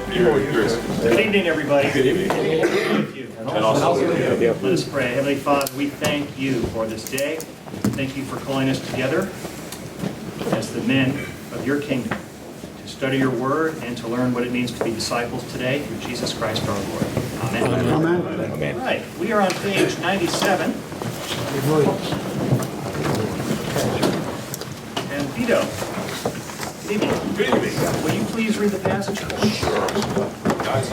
Good evening, everybody. Good evening. With you. And also with you. Let us pray. Heavenly Father, we thank you for this day. Thank you for calling us together as the men of your kingdom to study your word and to learn what it means to be disciples today through Jesus Christ our Lord. Amen. Amen. Amen. All right, we are on page 97. And Vito, good evening. Good evening. Will you please read the passage for us? Guys,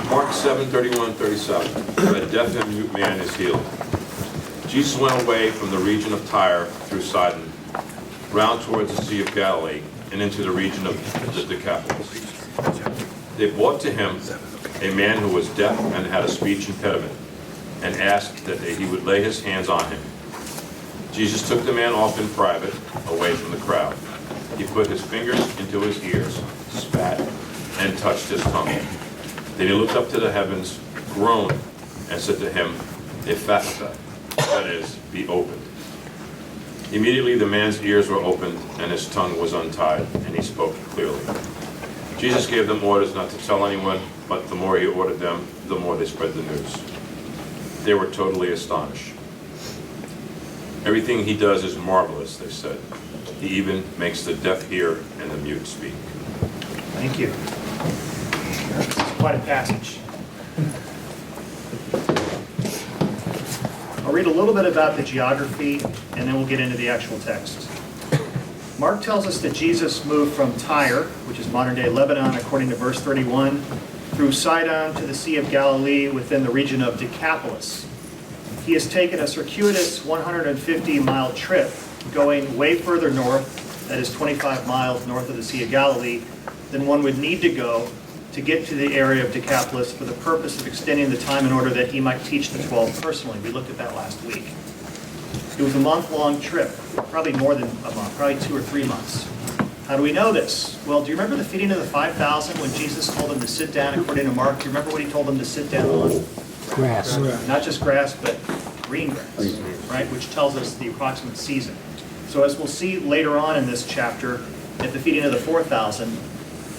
Mark 7:31-37. A deaf and mute man is healed. Jesus went away from the region of Tyre through Sidon, round towards the Sea of Galilee, and into the region of the Decapolis. They brought to him a man who was deaf and had a speech impediment, and asked that he would lay his hands on him. Jesus took the man off in private, away from the crowd. He put his fingers into his ears, spat, and touched his tongue. Then he looked up to the heavens, groaned, and said to him, Ephphatha, that is, be opened. Immediately the man's ears were opened, and his tongue was untied, and he spoke clearly. Jesus gave them orders not to tell anyone, but the more he ordered them, the more they spread the news. They were totally astonished. Everything he does is marvelous, they said. He even makes the deaf hear and the mute speak. Thank you. It's quite a passage. I'll read a little bit about the geography, and then we'll get into the actual text. Mark tells us that Jesus moved from Tyre, which is modern-day Lebanon, according to verse 31, through Sidon to the Sea of Galilee within the region of Decapolis. He has taken a circuitous 150-mile trip going way further north, that is 25 miles north of the Sea of Galilee, than one would need to go to get to the area of Decapolis for the purpose of extending the time in order that he might teach the 12 personally. We looked at that last week. It was a month-long trip, probably more than a month, probably 2 or 3 months. How do we know this? Well, do you remember the feeding of the 5,000 when Jesus told them to sit down according to Mark? Do you remember what he told them to sit down on? Grass. Not just grass, but green grass, right? Which tells us the approximate season. So as we'll see later on in this chapter, at the feeding of the 4,000,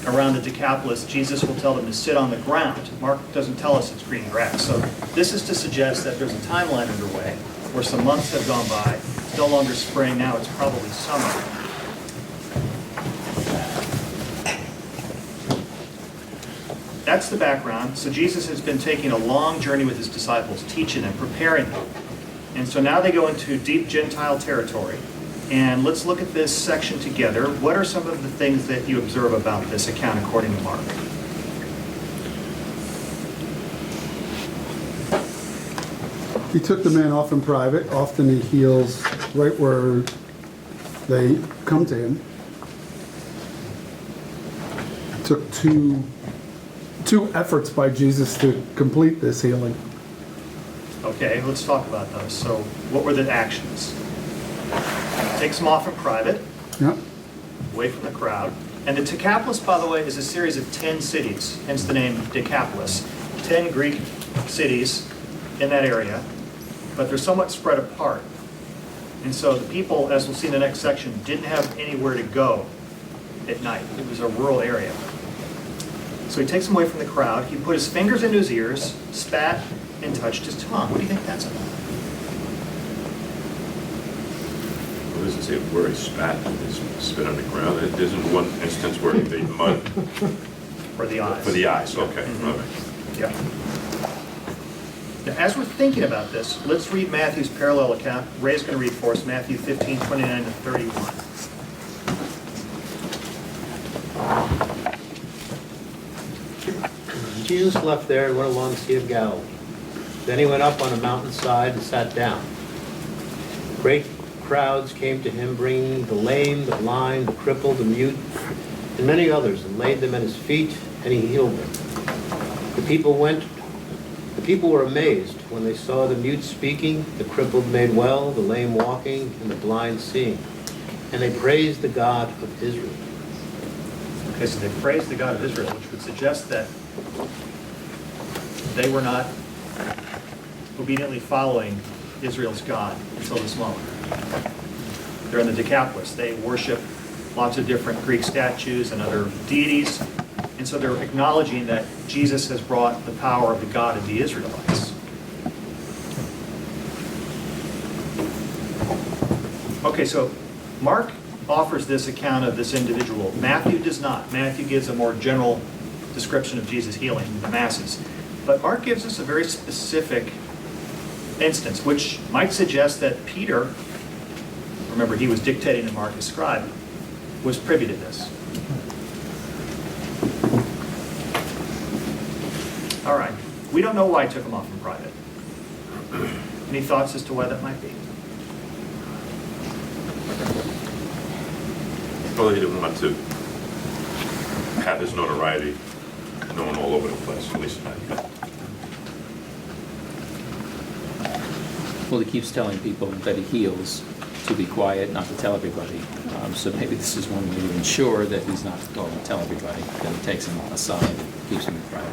around the Decapolis, Jesus will tell them to sit on the ground. Mark doesn't tell us it's green grass. So this is to suggest that there's a timeline underway where some months have gone by. It's no longer spring now, it's probably summer. That's the background. So Jesus has been taking a long journey with his disciples, teaching them, preparing them. And so now they go into deep Gentile territory. And let's look at this section together. What are some of the things that you observe about this account according to Mark? He took the man off in private. Often he heals right where they come to him. It took two efforts by Jesus to complete this healing. Okay, let's talk about those. So what were the actions? Takes them off in private, Yep. away from the crowd. And the Decapolis, by the way, is a series of 10 cities, hence the name Decapolis. 10 Greek cities in that area, but they're somewhat spread apart. And so the people, as we'll see in the next section, didn't have anywhere to go at night. It was a rural area. So he takes them away from the crowd. He put his fingers into his ears, spat, and touched his tongue. What do you think that's about? What does it say where he spat? He spit on the ground. It isn't one instance where he made mud For the eyes. for the eyes. Okay. Mhm. All right. Yeah. Now, as we're thinking about this, let's read Matthew's parallel account. Ray's going to read for us Matthew 15:29 to 31. Jesus left there and went along the Sea of Galilee. Then he went up on a mountainside and sat down. Great crowds came to him, bringing the lame, the blind, the crippled, the mute, and many others, and laid them at his feet, and he healed them. The people were amazed when they saw the mute speaking, the crippled made well, the lame walking, and the blind seeing. And they praised the God of Israel. Okay, so they praised the God of Israel, which would suggest that they were not obediently following Israel's God until this moment. They're in the Decapolis. They worship lots of different Greek statues and other deities. And so they're acknowledging that Jesus has brought the power of the God of the Israelites. Okay, so Mark offers this account of this individual. Matthew does not. Matthew gives a more general description of Jesus healing the masses. But Mark gives us a very specific instance, which might suggest that Peter, remember he was dictating and Mark is scribe, was privy to this. All right. We don't know why he took him off in private. Any thoughts as to why that might be? Probably he didn't want to have his notoriety known all over the place, at least not yet. Well, he keeps telling people that he heals to be quiet, not to tell everybody. So maybe this is one way to ensure that he's not going to tell everybody, that he takes him aside and keeps him private.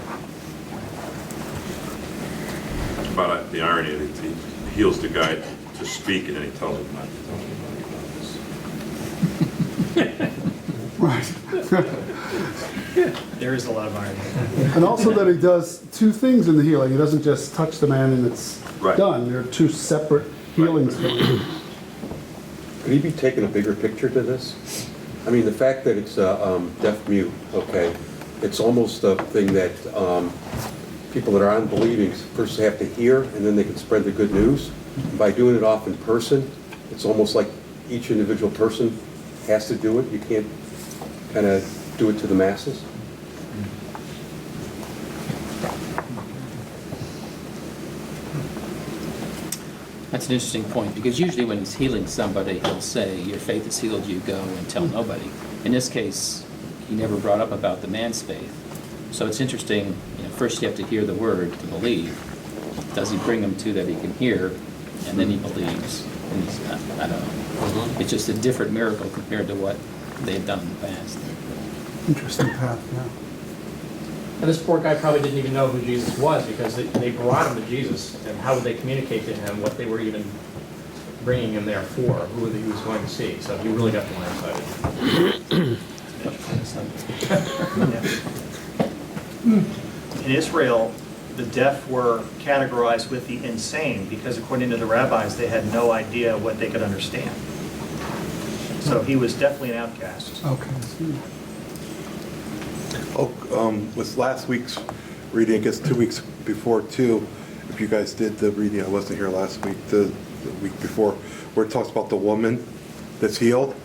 But the irony that he heals the guy to speak and then he tells him not to tell anybody about this. Right. There is a lot of irony. And also that he does two things in the healing. He doesn't just touch the man and it's Right. done. There are two separate healings going on. Could he be taking a bigger picture to this? I mean, the fact that it's deaf mute, okay, it's almost a thing that people that are unbelieving first have to hear and then they can spread the good news. By doing it off in person, it's almost like each individual person has to do it. You can't kind of do it to the masses. That's an interesting point, because usually when he's healing somebody, he'll say, your faith has healed you, go and tell nobody. In this case, he never brought up about the man's faith. So it's interesting, first you have to hear the word to believe. Does he bring him to that he can hear, and then he believes? And he's, I don't know. It's just a different miracle compared to what they've done in the past. Interesting path, yeah. And this poor guy probably didn't even know who Jesus was, because they brought him to Jesus, and how would they communicate to him what they were even bringing him there for, who he was going to see. So he really got blindsided. In Israel, the deaf were categorized with the insane because according to the rabbis, they had no idea what they could understand. So he was definitely an outcast. Okay. With last week's reading, I guess 2 weeks before too, if you guys did the reading, I wasn't here last week, the week before, where it talks about the woman that's healed,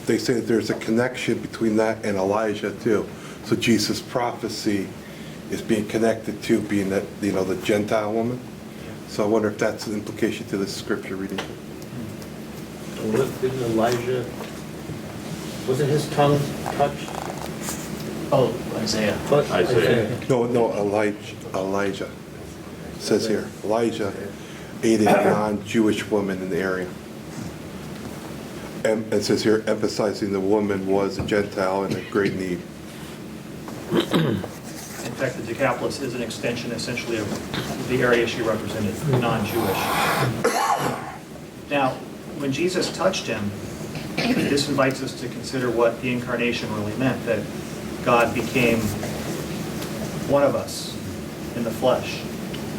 they say that there's a connection between that and Elijah too. So Jesus' prophecy is being connected to being that, the Gentile woman. So I wonder if that's an implication to this scripture reading. Didn't Elijah, wasn't his tongue touched? Oh, Isaiah. Isaiah. No, Elijah. It says here, Elijah aided a non-Jewish woman in the area. And it says here, emphasizing the woman was a Gentile in a great need. In fact, the Decapolis is an extension essentially of the area she represented, non-Jewish. Now, when Jesus touched him, this invites us to consider what the incarnation really meant, that God became one of us in the flesh,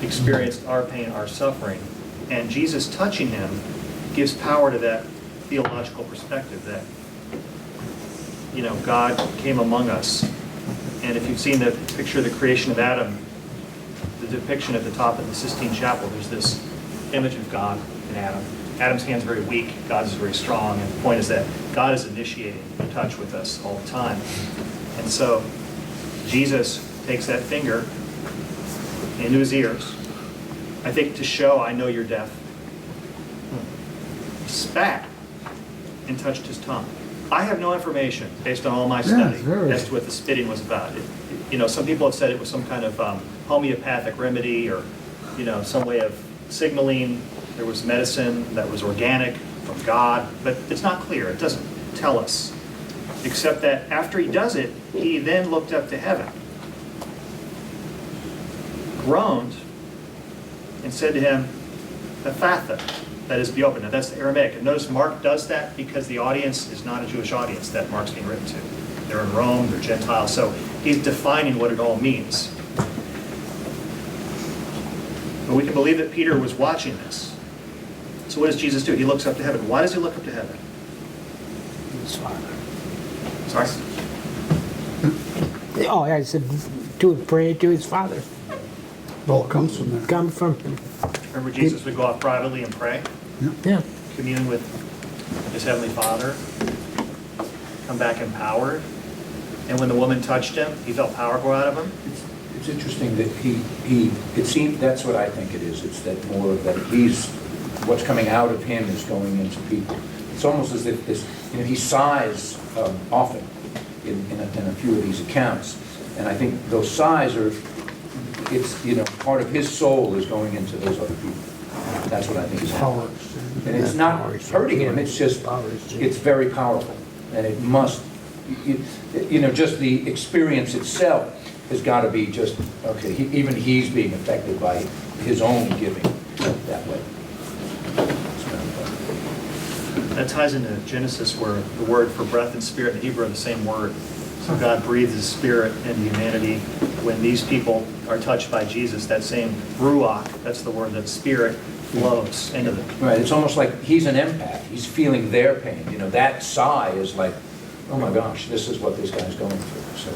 experienced our pain, our suffering, and Jesus touching him gives power to that theological perspective that, God came among us. And if you've seen the picture of the creation of Adam, the depiction at the top of the Sistine Chapel, there's this image of God in Adam. Adam's hand's very weak, God's is very strong, and the point is that God is initiating touch with us all the time. And so Jesus takes that finger into his ears, I think to show, I know you're deaf, spat and touched his tongue. I have no information, based on all my study, as to what the spitting was about. Some people have said it was some kind of homeopathic remedy or, some way of signaling there was medicine that was organic from God, but it's not clear. It doesn't tell us, except that after he does it, he then looked up to heaven, groaned, and said to him, Ephatha, that is, be open. Now, that's the Aramaic. And notice Mark does that because the audience is not a Jewish audience that Mark's being written to. They're in Rome, they're Gentiles, so he's defining what it all means. But we can believe that Peter was watching this. So what does Jesus do? He looks up to heaven. Why does he look up to heaven? His Father. Sorry? Oh, I said, to pray to his Father. It all comes from there. Come from him. Remember Jesus would go off privately and pray, Yeah. commune with his heavenly Father, come back empowered. And when the woman touched him, he felt power go out of him. It's interesting that it seems, that's what I think it is. It's that more that what's coming out of him is going into people. It's almost as if this, he sighs often in a few of these accounts. And I think those sighs are, part of his soul is going into those other people. That's what I think is happening. And it's not hurting him, it's just, it's very powerful. And it must, just the experience itself has got to be just, okay, even he's being affected by his own giving that way. That ties into Genesis where the word for breath and spirit in Hebrew are the same word. So God breathes his spirit into humanity. When these people are touched by Jesus, that same ruach, that's the word, that spirit flows into them. Right, it's almost like he's an empath. He's feeling their pain. That sigh is like, oh my gosh, this is what this guy's going through. So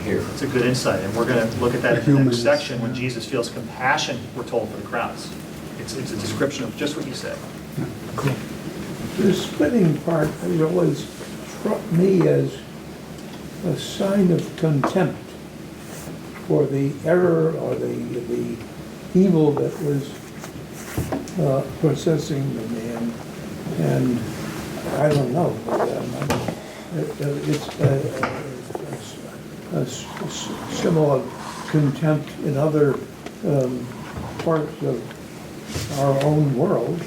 here. It's a good insight, and we're going to look at that in the Humans, next section when Jesus feels compassion, we're told, for the crowds. It's a description of just what you said. The splitting part has always struck me as a sign of contempt for the error or the evil that was possessing the man. And I don't know, it's a similar contempt in other parts of our own world.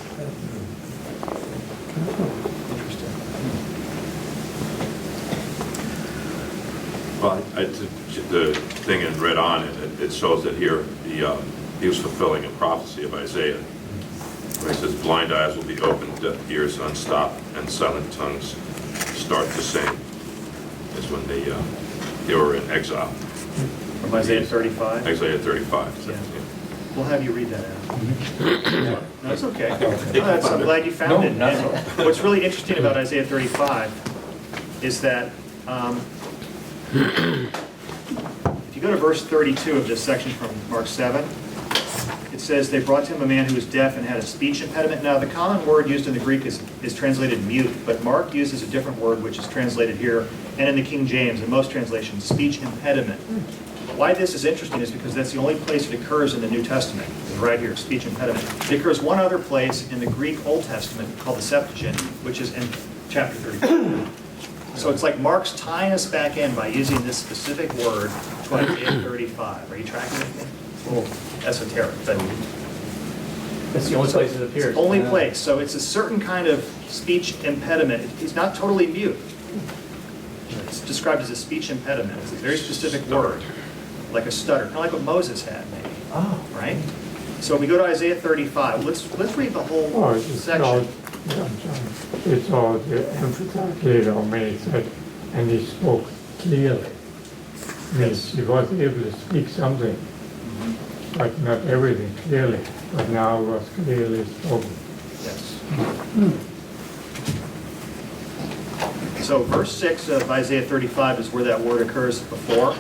Well, the thing in red on it shows that here he was fulfilling a prophecy of Isaiah, where he says, blind eyes will be opened, deaf ears unstopped, and silent tongues start to sing. Is when they were in exile. From Isaiah 35. Isaiah 35. So, Yeah. yeah. We'll have you read that out. No, it's okay. I'm glad you found it. No, And what's really interesting about Isaiah 35 is that if you go to verse 32 of this section from Mark 7, it says, they brought to him a man who was deaf and had a speech impediment. Now, the common word used in the Greek is translated mute, but Mark uses a different word, which is translated here, and in the King James, in most translations, speech impediment. Why this is interesting is because that's the only place it occurs in the New Testament, is right here, speech impediment. It occurs one other place in the Greek Old Testament called the Septuagint, which is in chapter 34. So it's like Mark's tying us back in by using this specific word to Isaiah 35. Are you tracking with me? It's a little esoteric, but That's the only place it appears. it's only place. So it's a certain kind of speech impediment. He's not totally mute. It's described as a speech impediment. It's a very specific word, like a stutter, kind of like what Moses had, maybe. Oh. Right? So we go to Isaiah 35. Let's read the whole section. It's all emphatically on me, he said, and he spoke clearly. Means he was able to speak something, but not everything clearly, but now it was clearly spoken. Yes. So verse 6 of Isaiah 35 is where that word occurs before.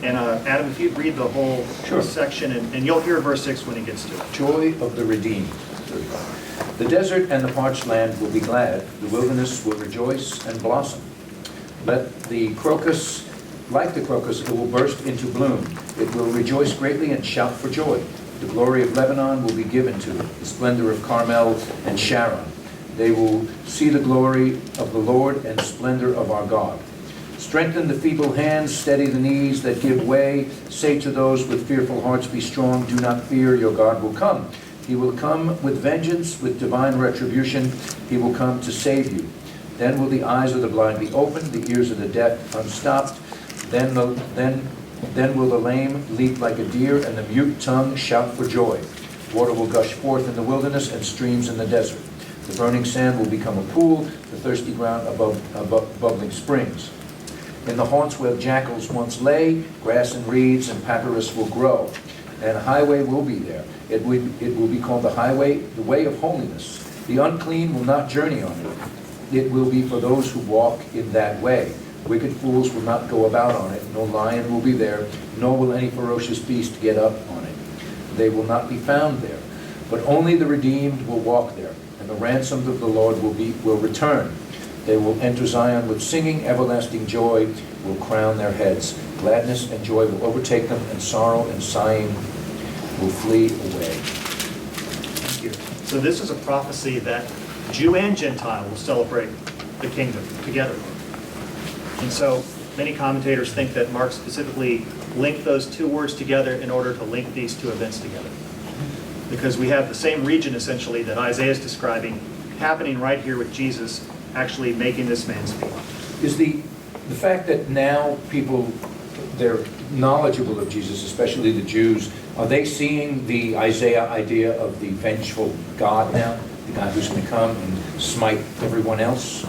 And Adam, if you'd read the whole section, and you'll hear verse 6 when he gets to it. Joy of the redeemed. The desert and the parched land will be glad. The wilderness will rejoice and blossom. Let the crocus, like the crocus, it will burst into bloom. It will rejoice greatly and shout for joy. The glory of Lebanon will be given to it, the splendor of Carmel and Sharon. They will see the glory of the Lord and splendor of our God. Strengthen the feeble hands, steady the knees that give way. Say to those with fearful hearts, be strong, do not fear, your God will come. He will come with vengeance, with divine retribution. He will come to save you. Then will the eyes of the blind be opened, the ears of the deaf unstopped. Then will the lame leap like a deer, and the mute tongue shout for joy. Water will gush forth in the wilderness and streams in the desert. The burning sand will become a pool, the thirsty ground above bubbling springs. In the haunts where jackals once lay, grass and reeds and papyrus will grow, and a highway will be there. It will be called the highway, the way of holiness. The unclean will not journey on it. It will be for those who walk in that way. Wicked fools will not go about on it. No lion will be there, nor will any ferocious beast get up on it. They will not be found there, but only the redeemed will walk there, and the ransomed of the Lord will return. They will enter Zion with singing, everlasting joy will crown their heads. Gladness and joy will overtake them, and sorrow and sighing will flee away. Thank you. So this is a prophecy that Jew and Gentile will celebrate the kingdom together. And so many commentators think that Mark specifically linked those two words together in order to link these two events together. Because we have the same region essentially that Isaiah is describing happening right here with Jesus actually making this man speak. Is the fact that now people, they're knowledgeable of Jesus, especially the Jews, are they seeing the Isaiah idea of the vengeful God now? The God who's going to come and smite everyone else?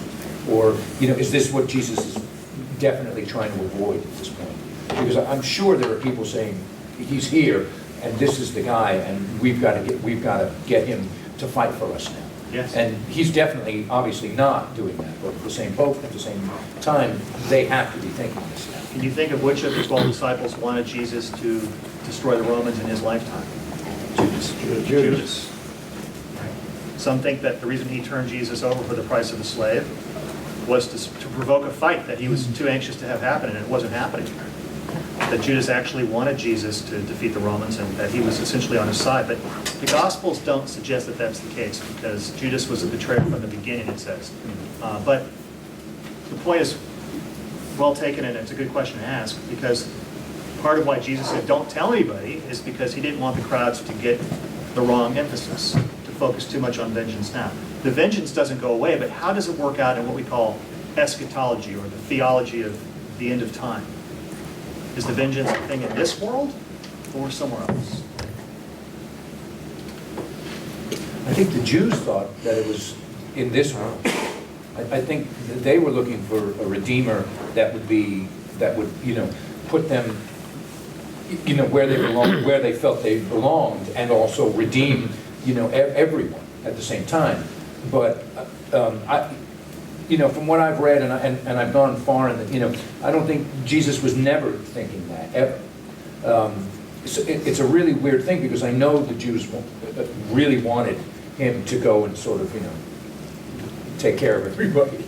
Or, is this what Jesus is definitely trying to avoid at this point? Because I'm sure there are people saying, he's here, and this is the guy, and we've got to get him to fight for us now. Yes. And he's definitely, obviously not doing that, but the same Pope, at the same time, they have to be thinking this now. Can you think of which of the 12 disciples wanted Jesus to destroy the Romans in his lifetime? Judas. Right. Some think that the reason he turned Jesus over for the price of a slave was to provoke a fight that he was too anxious to have happen, and it wasn't happening. That Judas actually wanted Jesus to defeat the Romans and that he was essentially on his side. But the Gospels don't suggest that that's the case because Judas was a betrayer from the beginning, it says. But the point is well taken, and it's a good question to ask because part of why Jesus said don't tell anybody is because he didn't want the crowds to get the wrong emphasis, to focus too much on vengeance now. The vengeance doesn't go away, but how does it work out in what we call eschatology or the theology of the end of time? Is the vengeance a thing in this world or somewhere else? I think the Jews thought that it was in this world. I think that they were looking for a redeemer that would put them, where they belong, where they felt they belonged, and also redeem, everyone at the same time. But from what I've read, and I've gone far in the, I don't think Jesus was never thinking that, ever. It's a really weird thing because I know the Jews really wanted him to go and sort of, take care of everybody.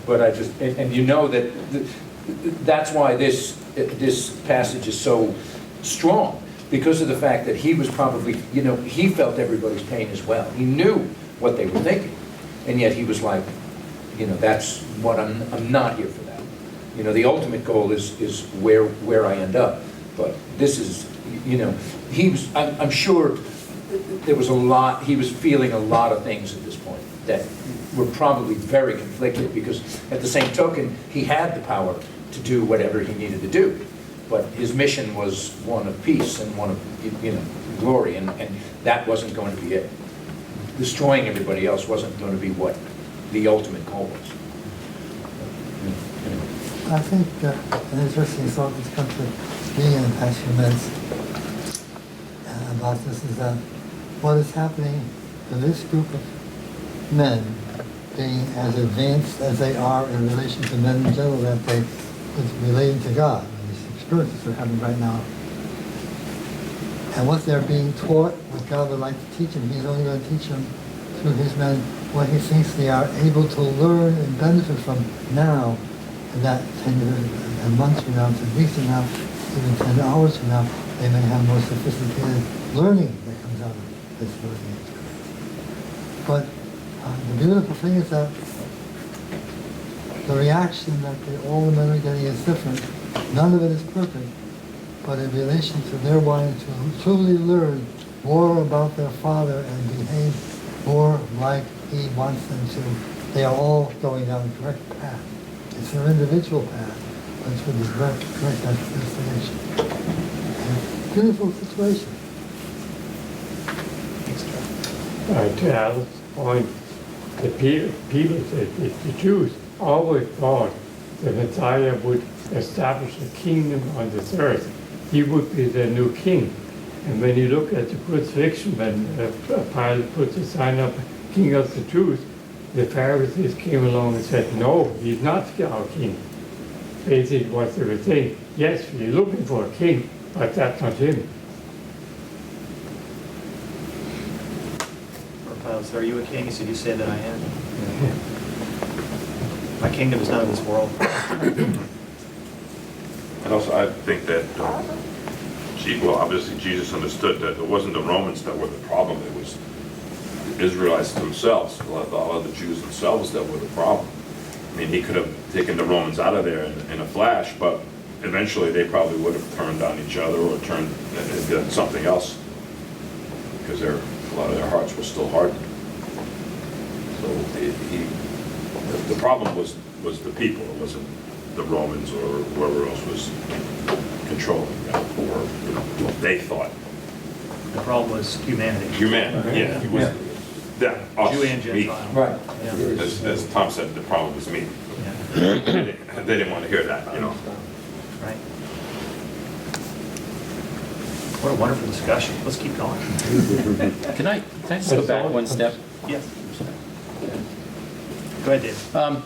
But I just, and that's why this passage is so strong, because of the fact that he was probably, he felt everybody's pain as well. He knew what they were thinking, and yet he was like, that's what I'm not here for that. The ultimate goal is where I end up. But this is, I'm sure there was a lot, he was feeling a lot of things at this point that were probably very conflicted because at the same token, he had the power to do whatever he needed to do. But his mission was one of peace and one of, glory, and that wasn't going to be it. Destroying everybody else wasn't going to be what the ultimate goal was. I think an interesting thought that's come to me in the past few minutes about this is that what is happening to this group of men being as advanced as they are in relation to men in general that they is relating to God, and these experiences they're having right now. And what they're being taught, what God would like to teach them, he's only going to teach them through his men what he thinks they are able to learn and benefit from now, and that 10 years and months from now, 10 weeks from now, even 10 hours from now, they may have more sophisticated learning that comes out of this learning experience. But the beautiful thing is that the reaction that all the men are getting is different. None of it is perfect, but in relation to their wanting to truly learn more about their Father and behave more like he wants them to, they are all going down the correct path. It's their individual path, but it's for the correct destination. Beautiful situation. to Al's point, the the Jews always thought the Messiah would establish a kingdom on this earth. He would be the new king. And when you look at the crucifixion, when Pilate put the sign up, King of the Jews, the Pharisees came along and said, no, he's not our king. Basically what they were saying, yes, we're looking for a king, but that's not him. Or Pilate said, are you a king? He said, you say that I am. My kingdom is not of this world. And also, I think that, well, obviously Jesus understood that it wasn't the Romans that were the problem, it was the Israelites themselves, a lot of the Jews themselves that were the problem. I mean, he could have taken the Romans out of there in a flash, but eventually they probably would have turned on each other or turned and done something else, because a lot of their hearts were still hardened. So the problem was the people, it wasn't the Romans or whoever else was controlling them, or what they thought. The problem was humanity. Humanity, yeah. It was them, us, Jew and me. Gentile. Right. Yeah. As Tom said, the problem was me. Yeah. They didn't want to hear that, Right. What a wonderful discussion. Let's keep going. Can I just go back one step? Yes. Go ahead, Dave. A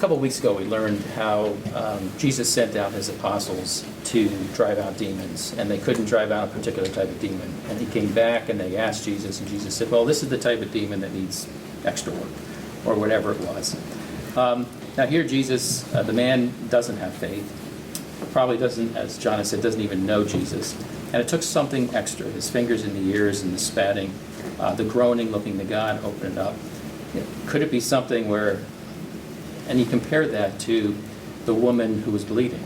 couple of weeks ago, we learned how Jesus sent out his apostles to drive out demons, and they couldn't drive out a particular type of demon. And he came back and they asked Jesus, and Jesus said, well, this is the type of demon that needs extra work, or whatever it was. Now here Jesus, the man doesn't have faith, probably doesn't, as John has said, doesn't even know Jesus. And it took something extra, his fingers in the ears and the spatting, the groaning, looking to God, open it up. Could it be something where, and he compared that to the woman who was bleeding.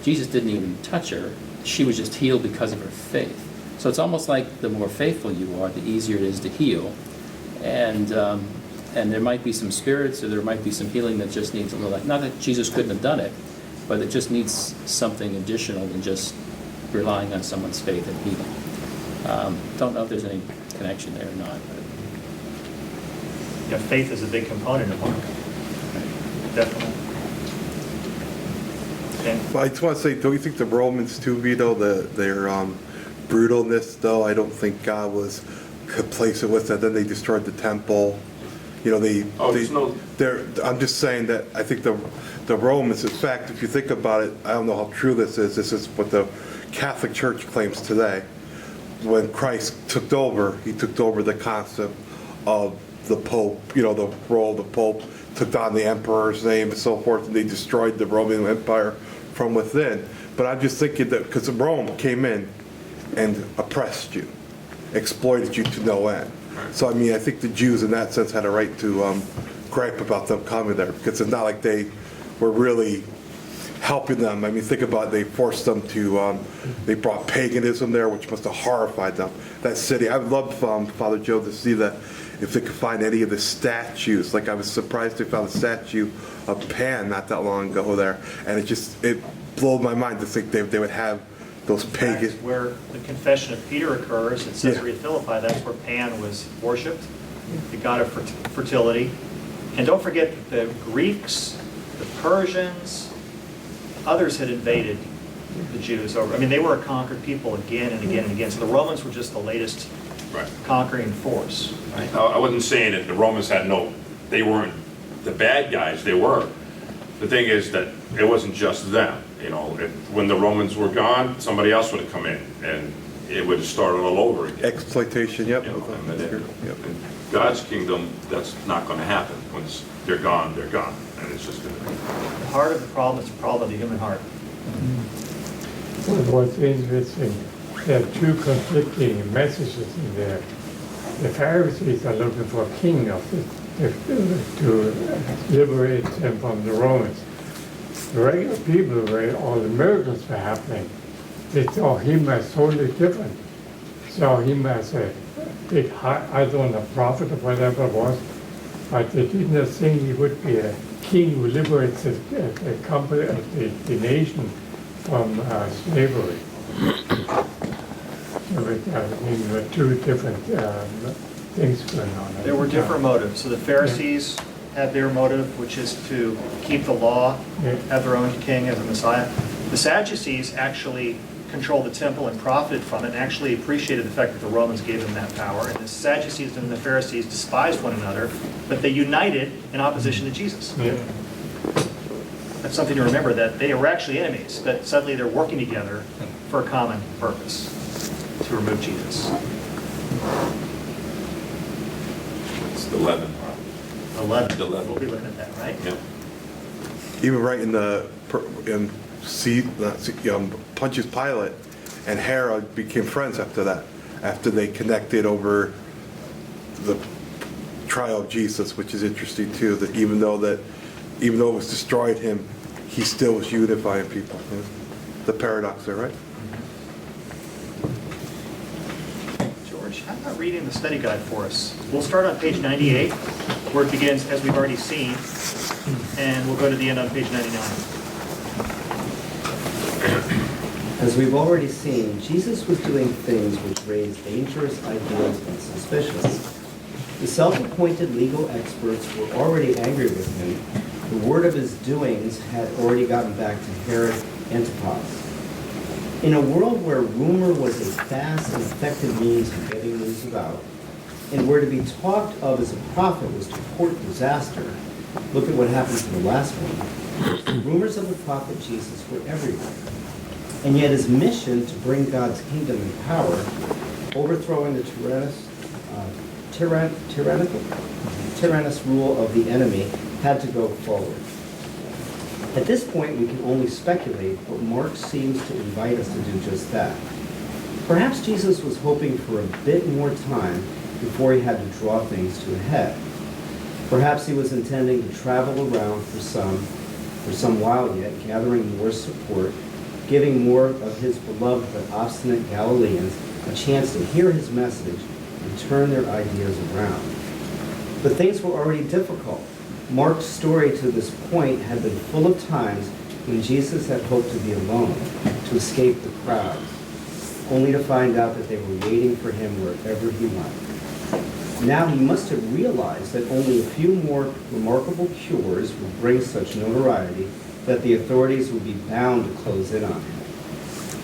Jesus didn't even touch her. She was just healed because of her faith. So it's almost like the more faithful you are, the easier it is to heal. And there might be some spirits, or there might be some healing that just needs a little, not that Jesus couldn't have done it, but it just needs something additional than just relying on someone's faith and healing. Don't know if there's any connection there or not. But. Yeah, faith is a big component of Mark. Definitely. Okay. Well, I just want to say, don't you think the Romans too, Vito, their brutalness, though, I don't think God was complacent with that. Then they destroyed the temple. I'm just saying that I think the Romans, in fact, if you think about it, I don't know how true this is what the Catholic Church claims today. When Christ took over, he took over the concept of the Pope, the role of the Pope, took down the emperor's name and so forth, and they destroyed the Roman Empire from within. But I'm just thinking that because Rome came in and oppressed you, exploited you to no end. So I mean, I think the Jews in that sense had a right to gripe about them coming there, because it's not like they were really helping them. I mean, think about it, they forced them to, they brought paganism there, which must have horrified them. That city, I would love, Father Joe, to see that, if they could find any of the statues. Like, I was surprised they found a statue of Pan not that long ago there, and it blew my mind to think they would have those pagans. Where the confession of Peter occurs, at Caesarea Philippi, that's where Pan was worshipped, the god of fertility. And don't forget that the Greeks, the Persians, others had invaded the Jews over. I mean, they were a conquered people again and again and again. So the Romans were just the latest conquering force. Right? I wasn't saying that the Romans they weren't the bad guys, they were. The thing is that it wasn't just them. When the Romans were gone, somebody else would have come in, and it would have started all over again. Exploitation, yep. In God's kingdom, that's not going to happen. Once they're gone, and it's just going to be. The heart of the problem is the problem of the human heart. What's interesting, there are two conflicting messages in there. The Pharisees are looking for a king to liberate them from the Romans. The regular people, where all the miracles were happening, they saw him as totally different. Saw him as a big, I don't know, prophet or whatever it was, but they did not think he would be a king who liberates the company, the nation from slavery. So two different things going on. There were different motives. So the Pharisees had their motive, which is to keep the law, Yeah. have their own king as a Messiah. The Sadducees actually controlled the temple and profited from it, and actually appreciated the fact that the Romans gave them that power. And the Sadducees and the Pharisees despised one another, but they united in opposition to Jesus. Yeah. That's something to remember, that they were actually enemies, but suddenly they're working together for a common purpose, to remove Jesus. It's the leaven. 11. The level. We'll be looking at that, right? Yeah. Even right in Pontius Pilate and Herod became friends after that, after they connected over the trial of Jesus, which is interesting too, that even though it was destroyed him, he still was unifying people. Yeah. The paradox there, right? George, how about reading the study guide for us? We'll start on page 98, where it begins, as we've already seen, and we'll go to the end on page 99. As we've already seen, Jesus was doing things which raised dangerous ideas and suspicions. The self-appointed legal experts were already angry with him. The word of his doings had already gotten back to Herod Antipas. In a world where rumor was a fast and effective means of getting news about, and where to be talked of as a prophet was to court disaster, look at what happened to the last one. Rumors of the prophet Jesus were everywhere. And yet his mission to bring God's kingdom and power, overthrowing the tyrannous rule of the enemy, had to go forward. At this point, we can only speculate, but Mark seems to invite us to do just that. Perhaps Jesus was hoping for a bit more time before he had to draw things to a head. Perhaps he was intending to travel around for some while yet, gathering more support, giving more of his beloved but obstinate Galileans a chance to hear his message and turn their ideas around. But things were already difficult. Mark's story to this point had been full of times when Jesus had hoped to be alone, to escape the crowds, only to find out that they were waiting for him wherever he went. Now he must have realized that only a few more remarkable cures would bring such notoriety that the authorities would be bound to close in on him.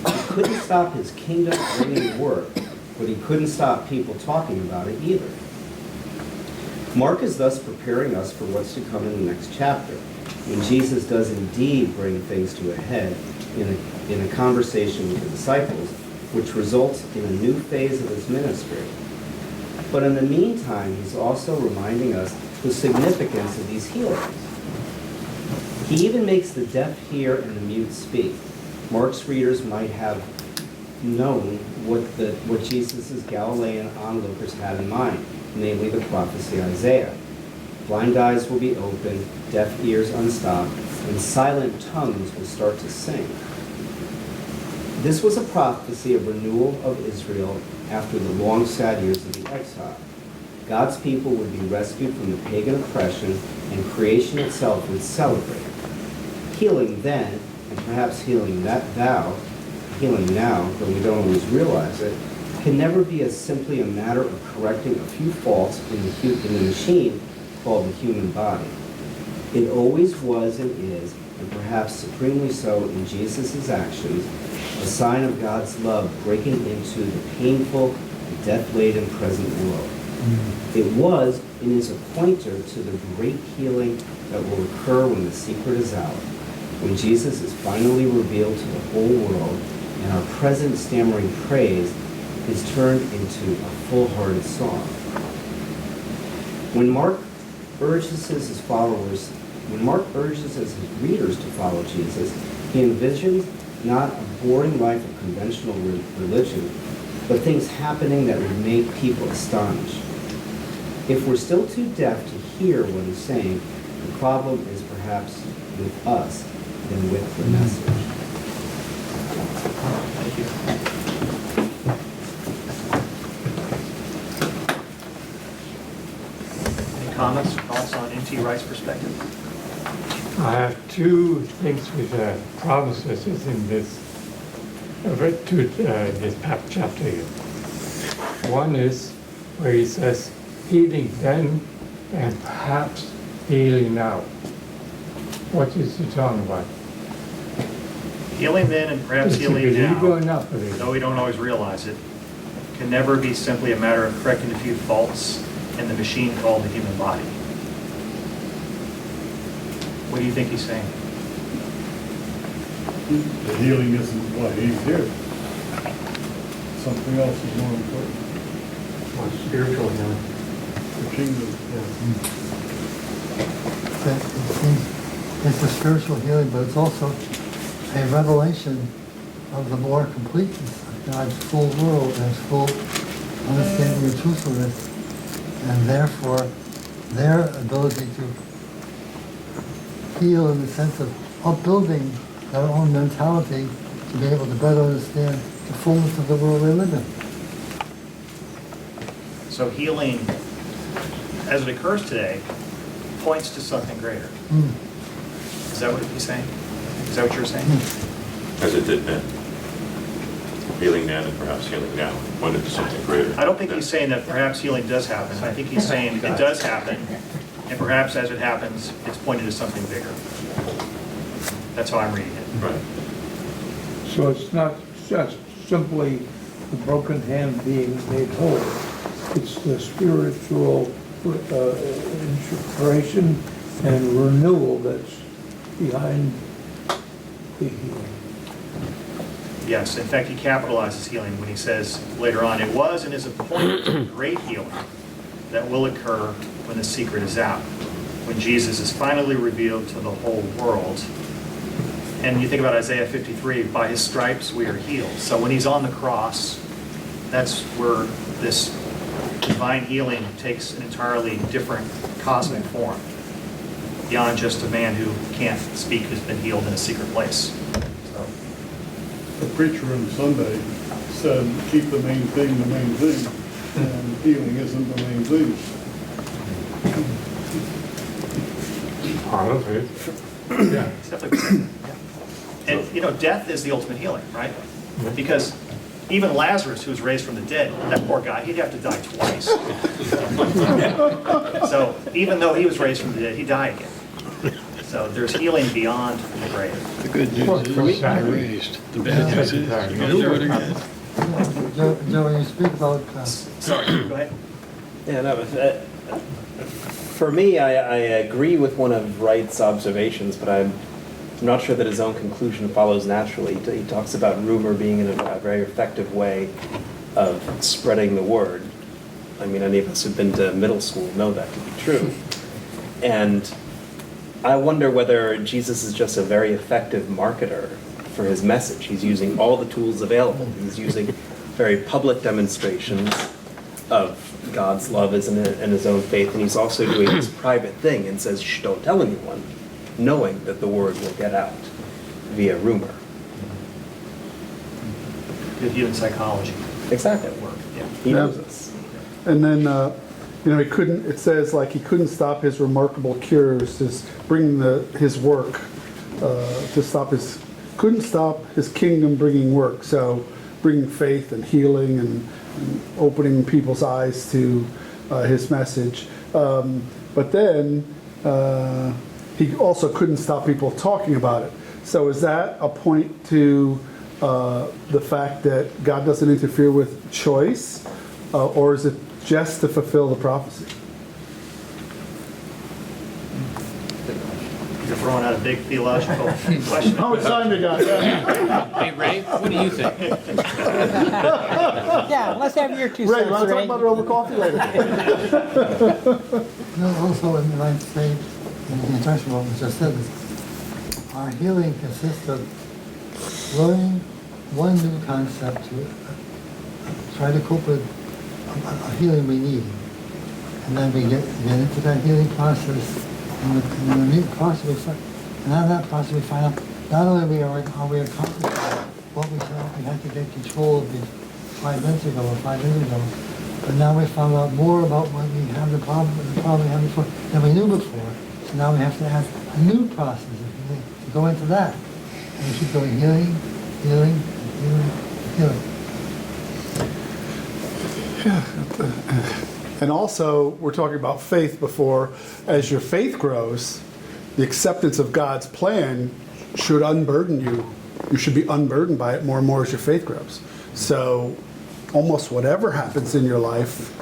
He couldn't stop his kingdom bringing work, but he couldn't stop people talking about it either. Mark is thus preparing us for what's to come in the next chapter, when Jesus does indeed bring things to a head in a conversation with the disciples, which results in a new phase of his ministry. But in the meantime, he's also reminding us the significance of these healings. He even makes the deaf hear and the mute speak. Mark's readers might have known what Jesus' Galilean onlookers had in mind, namely the prophecy Isaiah. Blind eyes will be opened, deaf ears unstopped, and silent tongues will start to sing. This was a prophecy of renewal of Israel after the long, sad years of the exile. God's people would be rescued from the pagan oppression, and creation itself would celebrate. Healing then, and perhaps healing now, though we don't always realize it, can never be simply a matter of correcting a few faults in the machine called the human body. It always was and is, and perhaps supremely so in Jesus' actions, a sign of God's love breaking into the painful and death-laden present world. It was and is a pointer to the great healing that will occur when the secret is out, when Jesus is finally revealed to the whole world and our present stammering praise is turned into a full-hearted song. When Mark urges his readers to follow Jesus, he envisions not a boring life of conventional religion, but things happening that would make people astonished. If we're still too deaf to hear what he's saying, the problem is perhaps with us than with the message. Thank you. Any comments or thoughts on N.T. Wright's perspective? I have two things with promises in this chapter here. One is where he says, healing then and perhaps healing now. What is he talking about? Healing then and perhaps Is he healing believer or now, not believer? though we don't always realize it, can never be simply a matter of correcting a few faults in the machine called the human body. What do you think he's saying? The healing isn't what he's here. Something else is more important. Or spiritual healing? The kingdom. It's a spiritual healing, but it's also a revelation of the more completeness of God's full world and his full understanding of truthfulness, and therefore their ability to heal in the sense of upbuilding their own mentality to be able to better understand the fullness of the world they live in. So healing, as it occurs today, points to something greater. Is that what he's saying? Is that what you're saying? As it did then. Healing then and perhaps healing now, pointed to something greater. I don't think he's saying that perhaps healing does happen. I think he's saying it does happen, and perhaps as it happens, it's pointed to something bigger. That's how I'm reading it. Right. So it's not just simply the broken hand being made whole. It's the spiritual inspiration and renewal that's behind the healing. Yes, in fact, he capitalizes healing when he says later on, it was and is appointed to great healing that will occur when the secret is out, when Jesus is finally revealed to the whole world. And you think about Isaiah 53, by his stripes we are healed. So when he's on the cross, that's where this divine healing takes an entirely different cosmic form, beyond just a man who can't speak who's been healed in a secret place. So, The preacher on Sunday said, keep the main thing, and healing isn't the main thing. Part of it. yeah, it's definitely the same. Yeah. And, you know, death is the ultimate healing, right? Because even Lazarus, who was raised from the dead, that poor guy, he'd have to die twice. So even though he was raised from the dead, he died again. So there's healing beyond the grave. The good news is you're raised. The bad news is you're going to do it again. Joe, when you speak about... Sorry, go ahead. Yeah, no, for me, I agree with one of Wright's observations, but I'm not sure that his own conclusion follows naturally. He talks about rumor being a very effective way of spreading the word. I mean, any of us who've been to middle school know that to be true. And I wonder whether Jesus is just a very effective marketer for his message. He's using all the tools available. He's using very public demonstrations of God's love and his own faith, and he's also doing this private thing and says, shh, don't tell anyone, knowing that the word will get out via rumor. Good human psychology. Exactly. At work. Yeah. He knows this. And then, he couldn't, it says like he couldn't stop his remarkable cures, bringing his work, couldn't stop his kingdom bringing work. So bringing faith and healing and opening people's eyes to his message. But then he also couldn't stop people talking about it. So is that a point to the fact that God doesn't interfere with choice, or is it just to fulfill the prophecy? You're throwing out a big theological question. How much time you got? Hey, Ray, what do you think? Yeah, let's have your two Ray, cents, you want to talk Ray. about it over coffee later? Also, in my say, in conjunction with what was just said, is our healing consists of learning one new concept to try to cope with a healing we need. And then we get into that healing process, and in the process we find, and out of that process we find out not only are we accomplishing what we thought we had to get control of 5 minutes ago or 5 years ago, but now we found out more about what we have the problem we had before than we knew before. So now we have to add a new process of healing to go into that. And we keep going healing, healing, healing, healing. And also, we're talking about faith before. As your faith grows, the acceptance of God's plan should unburden you. You should be unburdened by it more and more as your faith grows. So almost whatever happens in your life,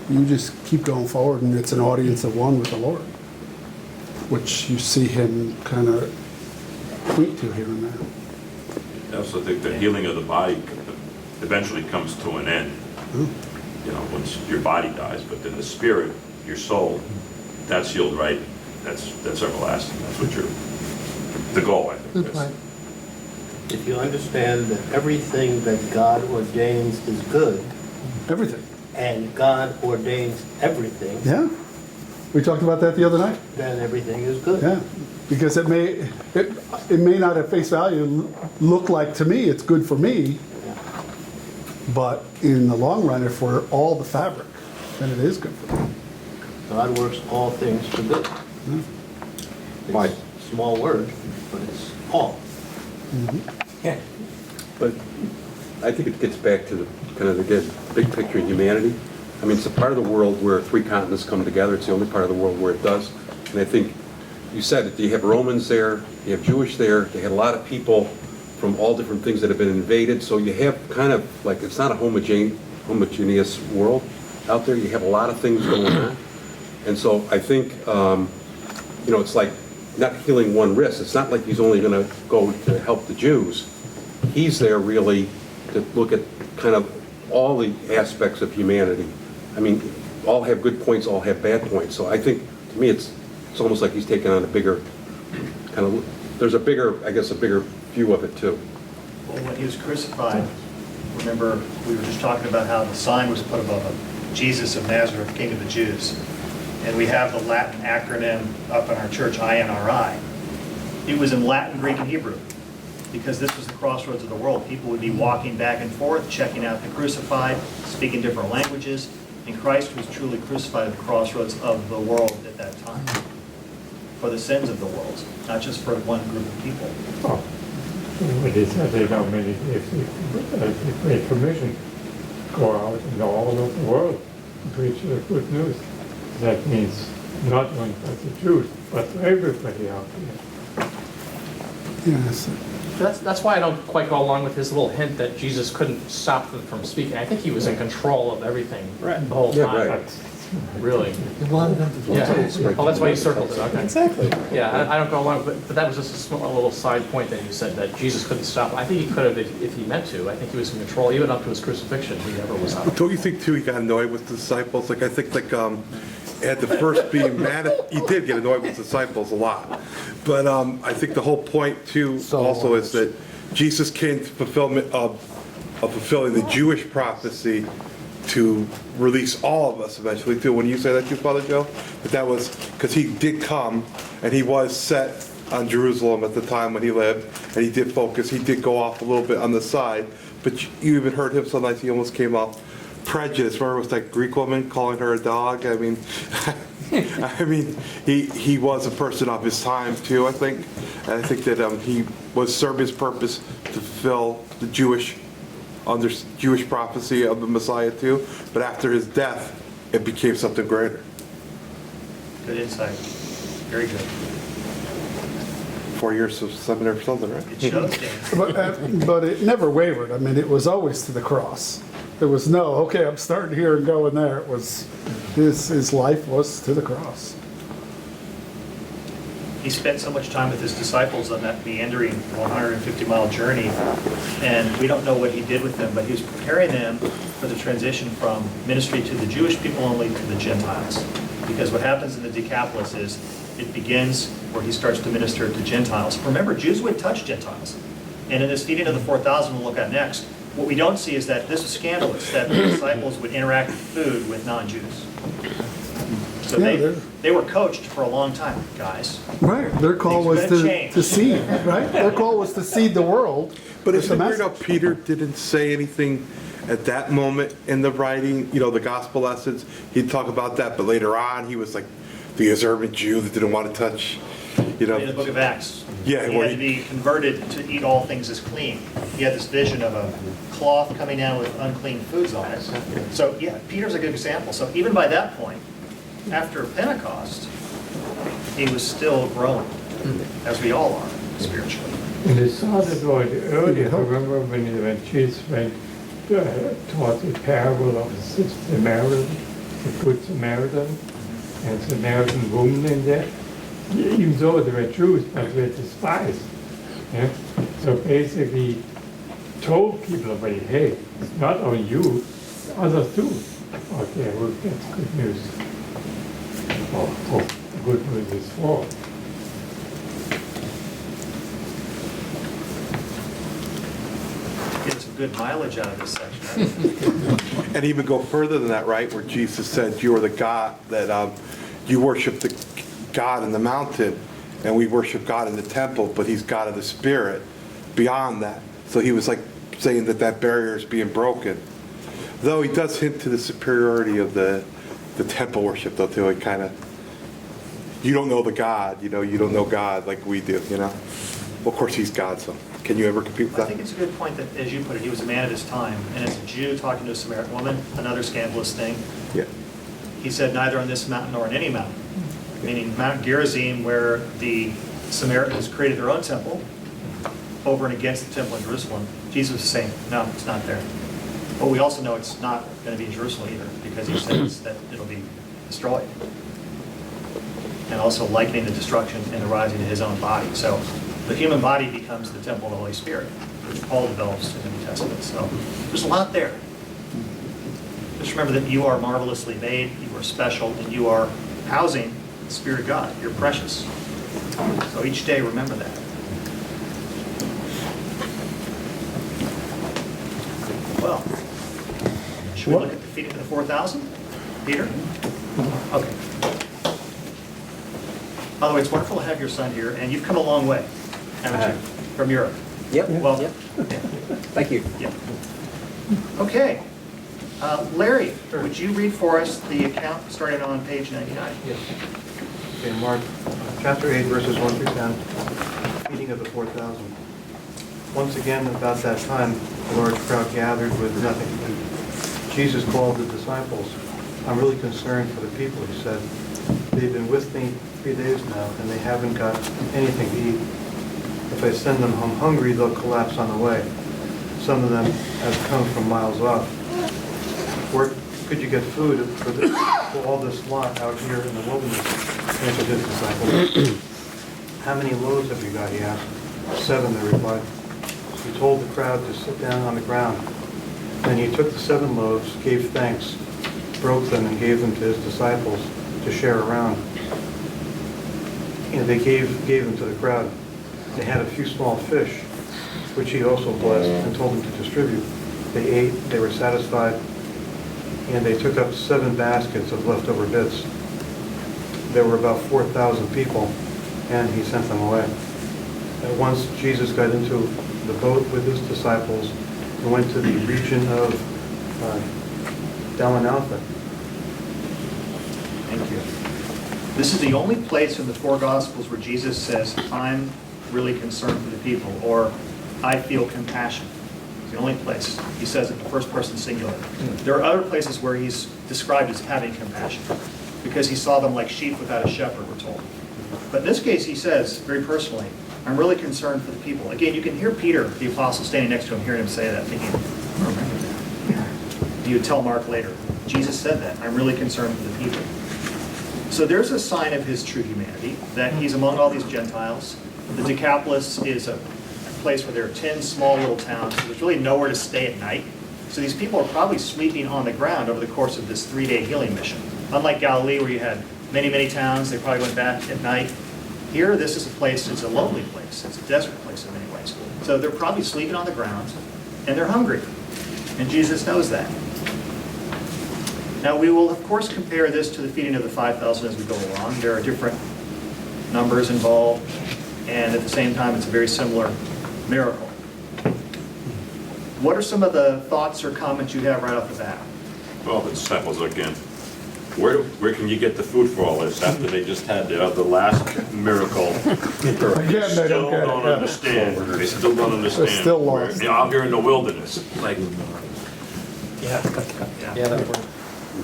you just keep going forward, and it's an audience of one with the Lord, which you see him kind of point to here and there. I also think the healing of the body eventually comes to an end. You know, once your body dies, but then the spirit, your soul, that's healed, right? That's everlasting. That's what the goal, I think. Good point. If you understand that everything that God ordains is good, Everything. and God ordains everything, Yeah. We talked about that the other night. then everything is good. Yeah. Because it may not at face value look like to me it's good for me, but in the long run, if we're all the fabric, then it is good for me. God works all things for good. Why? It's a small word, but it's all. Yeah. But I think it gets back to the kind of, again, big picture of humanity. I mean, it's a part of the world where 3 continents come together. It's the only part of the world where it does. And I think you said that you have Romans there, you have Jewish there, they had a lot of people from all different things that have been invaded. So you have kind of like, it's not a homogeneous world out there. You have a lot of things going on. And so I think, you know, it's like not healing one wrist. It's not like he's only going to go to help the Jews. He's there really to look at kind of all the aspects of humanity. I mean, all have good points, all have bad points. So I think, to me, it's almost like he's taking on a bigger kind of, there's a bigger, I guess, a bigger view of it too. Well, when he was crucified, remember, we were just talking about how the sign was put above him, Jesus of Nazareth, King of the Jews. And we have the Latin acronym up in our church, INRI. It was in Latin, Greek, and Hebrew, because this was the crossroads of the world. People would be walking back and forth, checking out the crucified, speaking different languages, and Christ was truly crucified at the crossroads of the world at that time, for the sins of the world, not just for one group of people. Oh, when he said, you know, many, if the Great Commission, go out in all of the world and preach the good news. That means not only for the Jews, but for everybody out there. Yes. That's why I don't quite go along with his little hint that Jesus couldn't stop them from speaking. I think he was in control of everything the whole Yeah, time. right. Really. He wanted them to Yeah. Oh, that's why you circled it, okay. Exactly. Yeah, I don't go along, but that was just a small little side point that you said, that Jesus couldn't stop. I think he could have if he meant to. I think he was in control, even up to his crucifixion, he never was out. Don't you think too he got annoyed with the disciples? Like I think at the first being mad at, he did get annoyed with disciples a lot. But I think the whole point too also is that Jesus came to fulfillment of fulfilling the Jewish prophecy to release all of us eventually too. When you say that too, Father Joe, that was because he did come and he was set on Jerusalem at the time when he lived, and he did focus. He did go off a little bit on the side, but you even heard him sometimes. He almost came off prejudiced. Remember, it was that Greek woman calling her a dog. I mean, I mean, he was a person of his time too. I think, and I think that he was serving his purpose to fulfill the Jewish prophecy of the Messiah too, but after his death, it became something greater. Good insight. Very good. 4 years of seminary or something, right? It shows, Dan. But it never wavered. I mean, it was always to the cross. There was no, okay, I'm starting here and going there. It was, his life was to the cross. He spent so much time with his disciples on that meandering 150-mile journey, and we don't know what he did with them, but he was preparing them for the transition from ministry to the Jewish people only to the Gentiles. Because what happens in the Decapolis is it begins where he starts to minister to Gentiles. Remember, Jews would touch Gentiles. And in this feeding of the 4,000 we'll look at next, what we don't see is that this is scandalous, that the disciples would interact with food with non-Jews. So they were coached for a long time, guys. Right. Their call was to seed, right? Their call was to seed the world. But isn't it weird how Peter didn't say anything at that moment in the writing, you know, the gospel lessons? He'd talk about that, but later on he was like the observant Jew that didn't want to touch, You know, In the book of Acts. Yeah, He where had to be converted to eat all things as clean. He had this vision of a cloth coming down with unclean foods on it. So, yeah, Peter's a good example. So even by that point, after Pentecost, he was still growing, as we all are spiritually. And it started already earlier. Remember when Jesus went taught the parable of the Samaritan, the Good Samaritan, and Samaritan woman in there. Even though they were Jews, but they were despised. Yeah? So basically, told people away, hey, it's not only you, others too. Okay, well, that's good news. Oh, good news is for. Get some good mileage out of this section. and even go further than that, right? Where Jesus said, "You are the God that you worship the God in the mountain, and we worship God in the temple, but He's God of the Spirit beyond that." So he was like saying that that barrier is being broken. Though he does hint to the superiority of the temple worship, though, too. It kind of, you don't know the God, you don't know God like we do, Well, of course, He's God, so can you ever compete with I that? think it's a good point that, as you put it, he was a man of his time. And as a Jew talking to a Samaritan woman, another scandalous thing, Yeah. he said, neither on this mountain nor on any mountain. Meaning Mount Gerizim, where the Samaritans created their own temple, over and against the temple in Jerusalem. Jesus was saying, no, it's not there. But we also know it's not going to be in Jerusalem either, because he says that it'll be destroyed. And also likening the destruction and the rising to his own body. So the human body becomes the temple of the Holy Spirit, which Paul develops in the New Testament. So there's a lot there. Just remember that you are marvelously made, you are special, and you are housing the Spirit of God. You're precious. So each day, remember that. Well, should we look at the feeding of the 4,000? Peter? Okay. By the way, it's wonderful to have your son here, and you've come a long way, haven't you, from Europe? Yep. Well, Yep. yeah. Thank you. Yeah. Okay. Larry, would you read for us the account starting on page 99? Yes. Okay, Mark, chapter 8, verses 1 through 10, feeding of the 4,000. Once again, about that time, a large crowd gathered with nothing to eat. Jesus called the disciples. I'm really concerned for the people, he said. They've been with me 3 days now, and they haven't got anything to eat. If I send them home hungry, they'll collapse on the way. Some of them have come from miles off. Where could you get food for all this lot out here in the wilderness? Answered his disciples. How many loaves have you got, he asked. 7, they replied. He told the crowd to sit down on the ground. Then he took the 7 loaves, gave thanks, broke them, and gave them to his disciples to share around. And they gave them to the crowd. They had a few small fish, which he also blessed and told them to distribute. They ate, they were satisfied, and they took up 7 baskets of leftover bits. There were about 4,000 people, and he sent them away. At once, Jesus got into the boat with his disciples and went to the region of Dalmanutha. Thank you. This is the only place in the 4 Gospels where Jesus says, I'm really concerned for the people, or I feel compassion. It's the only place. He says it in the first person singular. There are other places where he's described as having compassion, because he saw them like sheep without a shepherd, we're told. But in this case, he says, very personally, I'm really concerned for the people. Again, you can hear Peter, the apostle, standing next to him, hearing him say that, thinking, I remember that. You would tell Mark later, Jesus said that, I'm really concerned for the people. So there's a sign of his true humanity, that he's among all these Gentiles. The Decapolis is a place where there are 10 small little towns, so there's really nowhere to stay at night. So these people are probably sleeping on the ground over the course of this 3-day healing mission. Unlike Galilee, where you had many, many towns, they probably went back at night. Here, this is a place, it's a lonely place. It's a desert place in many ways. So they're probably sleeping on the ground, and they're hungry. And Jesus knows that. Now, we will, of course, compare this to the feeding of the 5,000 as we go along. There are different numbers involved, and at the same time, it's a very similar miracle. What are some of the thoughts or comments you have right off the bat? Well, the disciples again. Where can you get the food for all this after they just had the last miracle? Again, they Still don't get it. don't Yeah. understand. They still don't understand. They're still We're lost. out here in the wilderness, like, Yeah, that worked.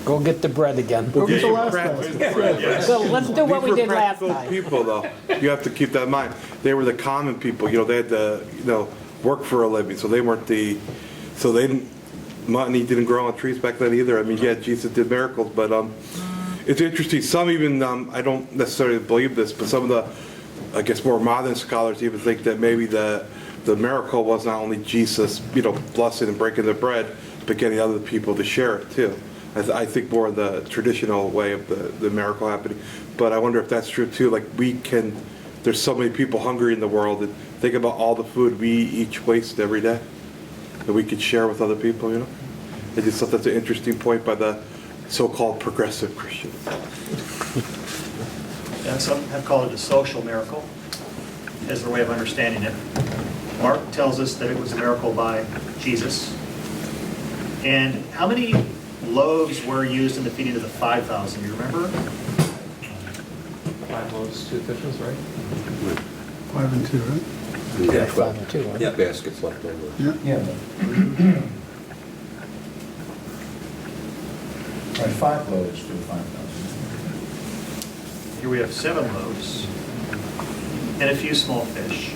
Go get the bread again. Go get the Yeah, last practice. guy. yes. So let's do what we These were did last practical time. people, though. You have to keep that in mind. They were the common people. They had to, work for a living. So they weren't so they didn't, money didn't grow on trees back then either. I mean, yeah, Jesus did miracles, but it's interesting. Some even, I don't necessarily believe this, but some of the, I guess, more modern scholars even think that maybe the miracle was not only Jesus, blessing and breaking the bread, but getting other people to share it too. I think more of the traditional way of the miracle happening. But I wonder if that's true too. Like there's so many people hungry in the world, and think about all the food we each waste every day that we could share with other people, I just thought that's an interesting point by the so-called progressive Christians. And some have called it a social miracle, as their way of understanding it. Mark tells us that it was a miracle by Jesus. And how many loaves were used in the feeding of the 5,000? You remember? 5 loaves, 2 fishes, right? 5 and 2, right? Yeah, 5 and 2, right? yeah, baskets left over. Yeah. Right, 5 loaves to 5,000. Here we have 7 loaves and a few small fish.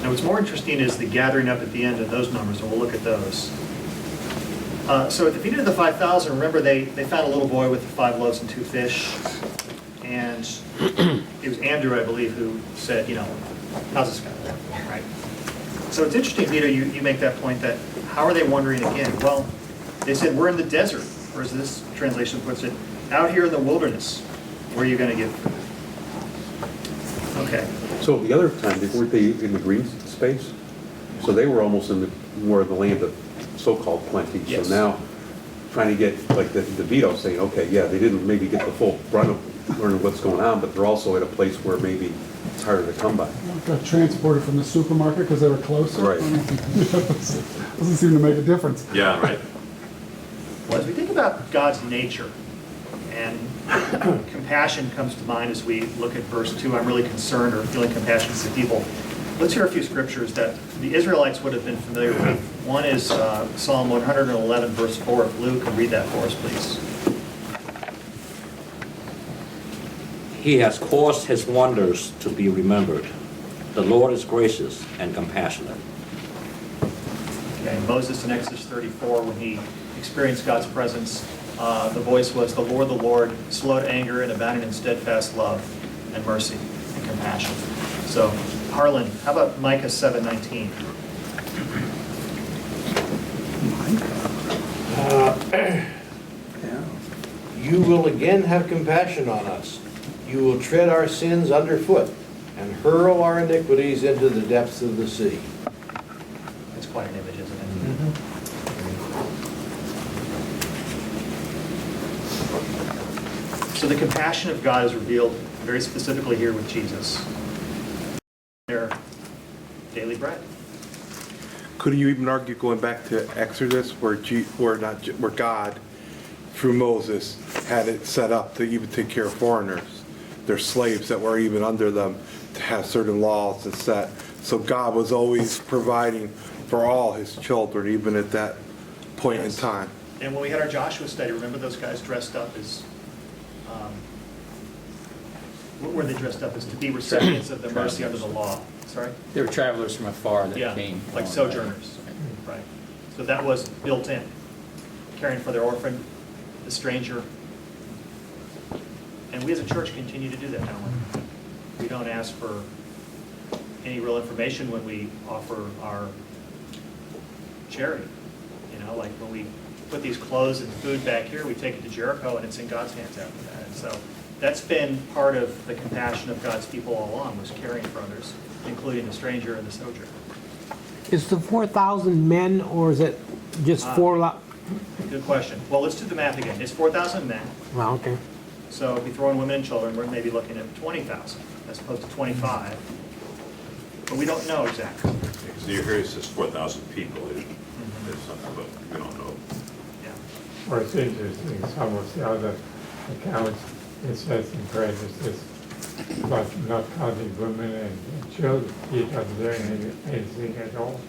Now what's more interesting is the gathering up at the end of those numbers, and we'll look at those. So at the feeding of the 5,000, remember they found a little boy with 5 loaves and 2 fish. And it was Andrew, I believe, who said, how's this guy? Right. So it's interesting, Vito, you make that point that how are they wandering again? Well, they said, we're in the desert, or as this translation puts it, out here in the wilderness. Where are you going to get food? Okay. So the other time, weren't they in the green space? So they were almost in more of the land of so-called plenty. Yes. So now, trying to get, like the Vito saying, okay, yeah, they didn't maybe get the full brunt of learning what's going on, but they're also at a place where maybe it's harder to come by. Got transported from the supermarket because they were closer. Right. Doesn't seem to make a difference. yeah, right. Well, as we think about God's nature, and compassion comes to mind as we look at verse 2, I'm really concerned or feeling compassion for people. Let's hear a few scriptures that the Israelites would have been familiar with. One is Psalm 111, verse 4. If Lou could read that for us, please. He has caused his wonders to be remembered. The Lord is gracious and compassionate. Okay, Moses in Exodus 34, when he experienced God's presence, the voice was, the Lord, slow to anger and abounding in steadfast love and mercy and compassion. So, Harlan, how about Micah 7:19? You will again have compassion on us. You will tread our sins underfoot and hurl our iniquities into the depths of the sea. That's quite an image, isn't it? So the compassion of God is revealed very specifically here with Jesus. Their daily bread. Could you even argue going back to Exodus where God, through Moses, had it set up to even take care of foreigners, their slaves that were even under them, to have certain laws and set. So God was always providing for all his children, even at that point in time. And when we had our Joshua study, remember those guys dressed up as, what were they dressed up as? To be recipients of the mercy under the law. Sorry? They were travelers from afar that Yeah, came. like sojourners. Right. So that was built in. Caring for their orphan, the stranger. And we as a church continue to do that, don't we? We don't ask for any real information when we offer our charity. Like when we put these clothes and food back here, we take it to Jericho and it's in God's hands after that. And so that's been part of the compassion of God's people all along, was caring for others, including the stranger and the sojourner. Is the 4,000 men, or is it just 4? Good question. Well, let's do the math again. It's 4,000 men. Well, okay. So if we throw in women and children, we're maybe looking at 20,000 as opposed to 25. But we don't know exactly. Because here it says 4,000 people. There's something, but we don't know. Yeah. what's interesting, some of the other accounts, it says in parentheses, but not counting women and children, he doesn't say anything at all.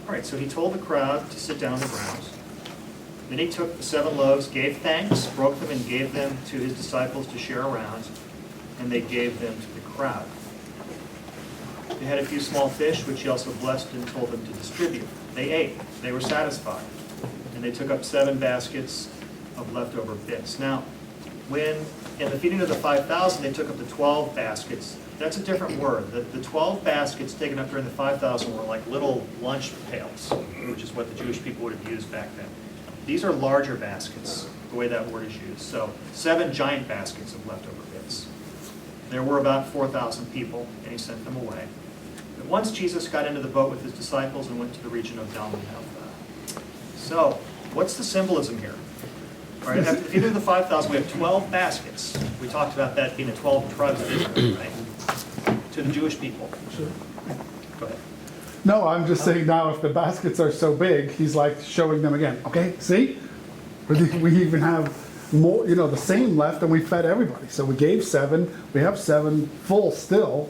All right, so he told the crowd to sit down on the ground. Then he took the 7 loaves, gave thanks, broke them, and gave them to his disciples to share around, and they gave them to the crowd. They had a few small fish, which he also blessed and told them to distribute. They ate, they were satisfied, and they took up 7 baskets of leftover bits. Now, when in the feeding of the 5,000, they took up the 12 baskets. That's a different word. The 12 baskets taken up during the 5,000 were like little lunch pails, which is what the Jewish people would have used back then. These are larger baskets, the way that word is used. So 7 giant baskets of leftover bits. There were about 4,000 people, and he sent them away. But once Jesus got into the boat with his disciples and went to the region of Dalmanutha. So, what's the symbolism here? All right, if you do the 5,000, we have 12 baskets. We talked about that being the 12 tribes of Israel, right? To the Jewish people. Sure. Go ahead. No, I'm just saying now if the baskets are so big, he's like showing them again. Okay, see? We even have more, the same left and we fed everybody. So we gave 7, we have 7 full still.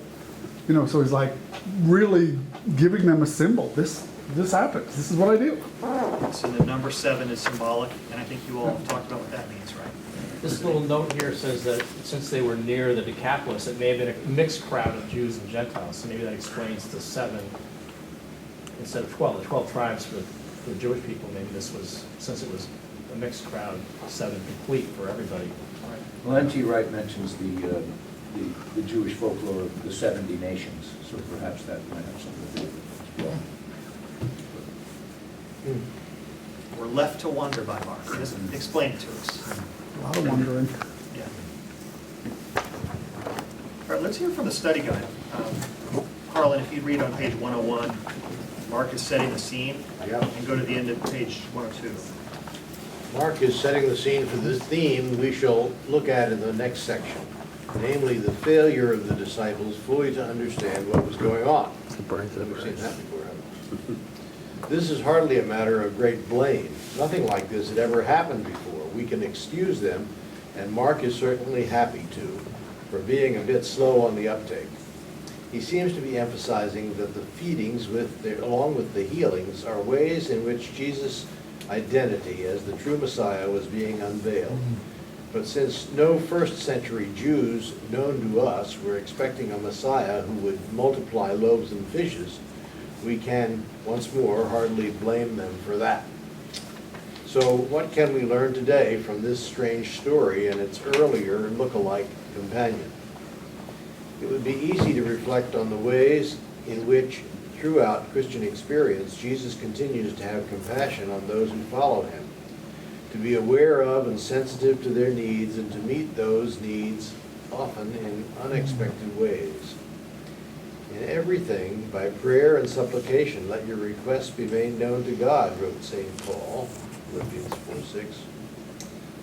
So he's like really giving them a symbol. This happens. This is what I do. So the number 7 is symbolic, and I think you all have talked about what that means, right? This little note here says that since they were near the Decapolis, it may have been a mixed crowd of Jews and Gentiles. So maybe that explains the 7 instead of 12. The 12 tribes for the Jewish people, maybe this was, since it was a mixed crowd, 7 complete for everybody. Well, N.T. Wright mentions the Jewish folklore of the 70 nations, so perhaps that might have something to do with it as well. We're left to wonder by Mark. He doesn't explain it to us. A lot of wondering. Yeah. All right, let's hear from the study guide. Harlan, if you'd read on page 101, Mark is setting the scene, and go to the end of page 102. Mark is setting the scene for the theme we shall look at in the next section, namely the failure of the disciples fully to understand what was going on. We've seen that before, haven't we? This is hardly a matter of great blame. Nothing like this had ever happened before. We can excuse them, and Mark is certainly happy to, for being a bit slow on the uptake. He seems to be emphasizing that the feedings, along with the healings, are ways in which Jesus' identity as the true Messiah was being unveiled. But since no first-century Jews known to us were expecting a Messiah who would multiply loaves and fishes, we can, once more, hardly blame them for that. So what can we learn today from this strange story and its earlier look-alike companion? It would be easy to reflect on the ways in which, throughout Christian experience, Jesus continues to have compassion on those who follow him, to be aware of and sensitive to their needs, and to meet those needs, often in unexpected ways. In everything, by prayer and supplication, let your requests be made known to God, wrote St. Paul, Philippians 4:6.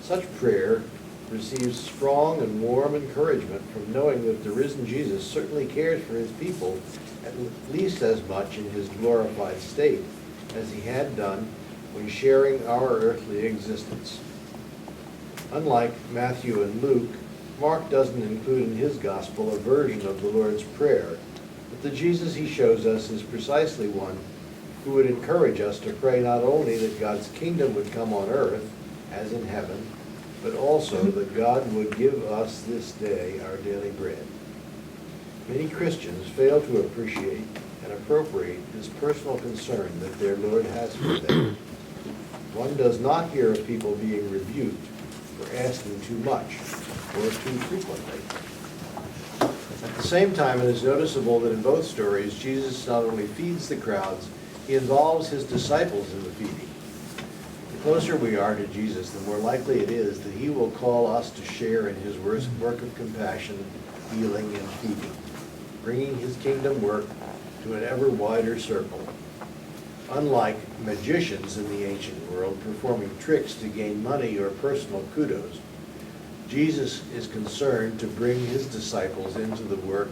Such prayer receives strong and warm encouragement from knowing that the risen Jesus certainly cares for his people at least as much in his glorified state as he had done when sharing our earthly existence. Unlike Matthew and Luke, Mark doesn't include in his gospel a version of the Lord's Prayer, but the Jesus he shows us is precisely one who would encourage us to pray not only that God's kingdom would come on earth, as in heaven, but also that God would give us this day our daily bread. Many Christians fail to appreciate and appropriate this personal concern that their Lord has for them. One does not hear of people being rebuked for asking too much or too frequently. At the same time, it is noticeable that in both stories, Jesus not only feeds the crowds, he involves his disciples in the feeding. The closer we are to Jesus, the more likely it is that he will call us to share in his work of compassion, healing, and feeding, bringing his kingdom work to an ever wider circle. Unlike magicians in the ancient world performing tricks to gain money or personal kudos, Jesus is concerned to bring his disciples into the work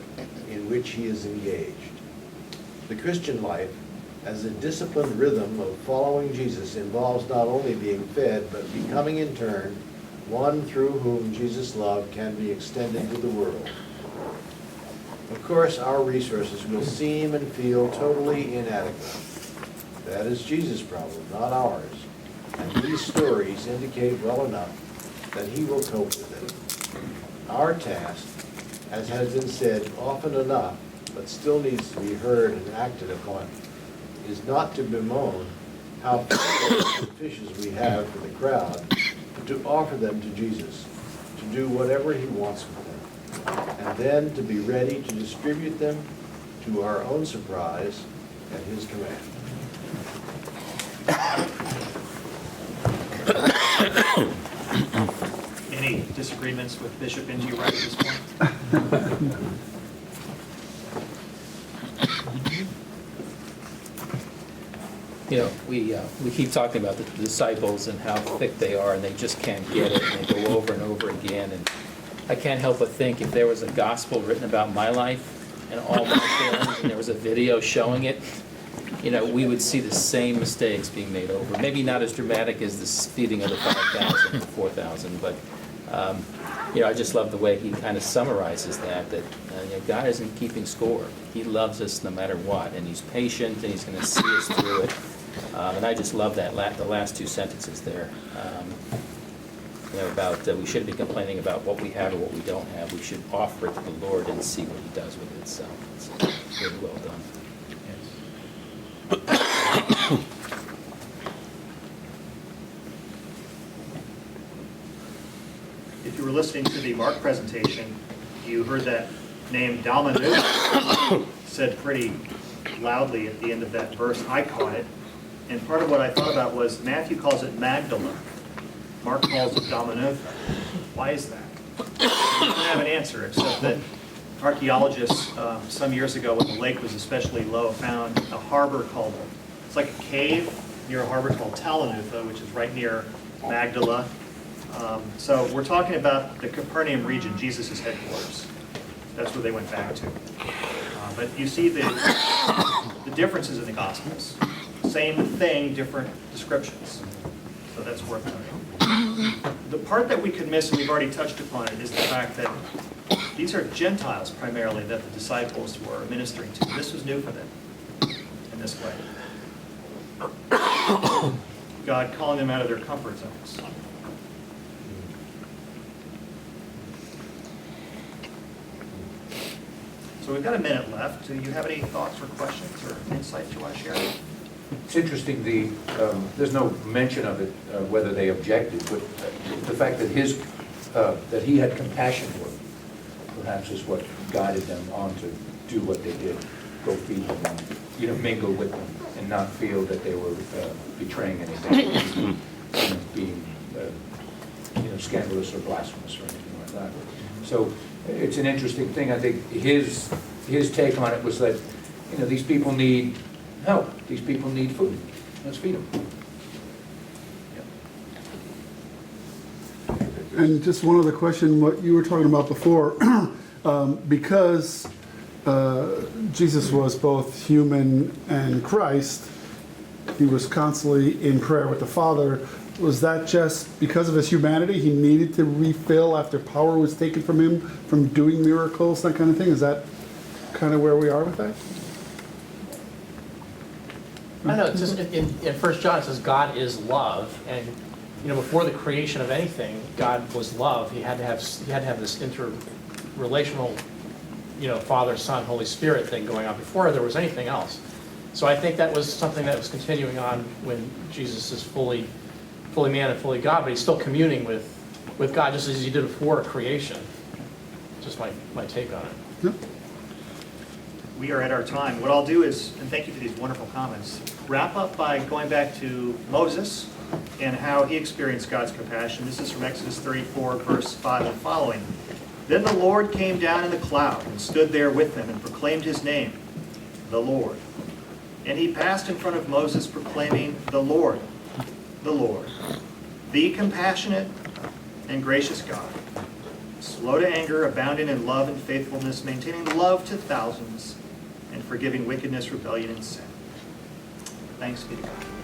in which he is engaged. The Christian life, as a disciplined rhythm of following Jesus, involves not only being fed, but becoming in turn one through whom Jesus' love can be extended to the world. Of course, our resources will seem and feel totally inadequate. That is Jesus' problem, not ours. And these stories indicate well enough that he will cope with it. Our task, as has been said often enough, but still needs to be heard and acted upon, is not to bemoan how few fishes we have for the crowd, but to offer them to Jesus, to do whatever he wants with them, and then to be ready to distribute them to our own surprise at his command. Any disagreements with Bishop N.G. Wright at this point? You know, we keep talking about the disciples and how thick they are, and they just can't get it, and they go over and over again. And I can't help but think if there was a gospel written about my life and all my failings, and there was a video showing it, you know, we would see the same mistakes being made over. Maybe not as dramatic as the feeding of the 5,000 or 4,000, but you know, I just love the way he kind of summarizes that you know, God isn't keeping score. He loves us no matter what, and he's patient, and he's going to see us through it. And I just love that the last two sentences there. You know, about we shouldn't be complaining about what we have or what we don't have. We should offer it to the Lord and see what he does with it. So it's really well done. If you were listening to the Mark presentation, you heard that name Dalmanu said pretty loudly at the end of that verse. I caught it. And part of what I thought about was Matthew calls it Magdala. Mark calls it Dalmanutha. Why is that? I don't have an answer, except that archaeologists some years ago when the lake was especially low found a harbor called, it's like a cave near a harbor called Talanutha, which is right near Magdala. So we're talking about the Capernaum region, Jesus' headquarters. That's where they went back to. But you see the differences in the Gospels. Same thing, different descriptions. So that's worth noting. The part that we could miss, and we've already touched upon it, is the fact that these are Gentiles primarily that the disciples were ministering to. This was new for them in this way. God calling them out of their comfort zones. So we've got a minute left. Do you have any thoughts or questions or insights you want to share? It's interesting, there's no mention of it, whether they objected, but the fact that he had compassion for them, perhaps is what guided them on to do what they did, go feed them and, mingle with them and not feel that they were betraying anything, being, scandalous or blasphemous or anything like that. So it's an interesting thing. I think his take on it was that, these people need help. These people need food. Let's feed them. And just one other question, what you were talking about before, because Jesus was both human and Christ, he was constantly in prayer with the Father. Was that just because of his humanity, he needed to refill after power was taken from him from doing miracles, that kind of thing? Is that kind of where we are with that? I know, it's just in 1 John it says God is love, and before the creation of anything, God was love. He had to have this interrelational, Father, Son, Holy Spirit thing going on before there was anything else. So I think that was something that was continuing on when Jesus is fully man and fully God, but he's still communing with God just as he did before creation. Just my take on it. Yep. We are at our time. What I'll do is, and thank you for these wonderful comments, wrap up by going back to Moses and how he experienced God's compassion. This is from Exodus 34, verse 5 and following. Then the Lord came down in the cloud and stood there with them and proclaimed his name, the Lord. And he passed in front of Moses proclaiming, the Lord, the compassionate and gracious God, slow to anger, abounding in love and faithfulness, maintaining love to thousands, and forgiving wickedness, rebellion, and sin. Thanks be to God.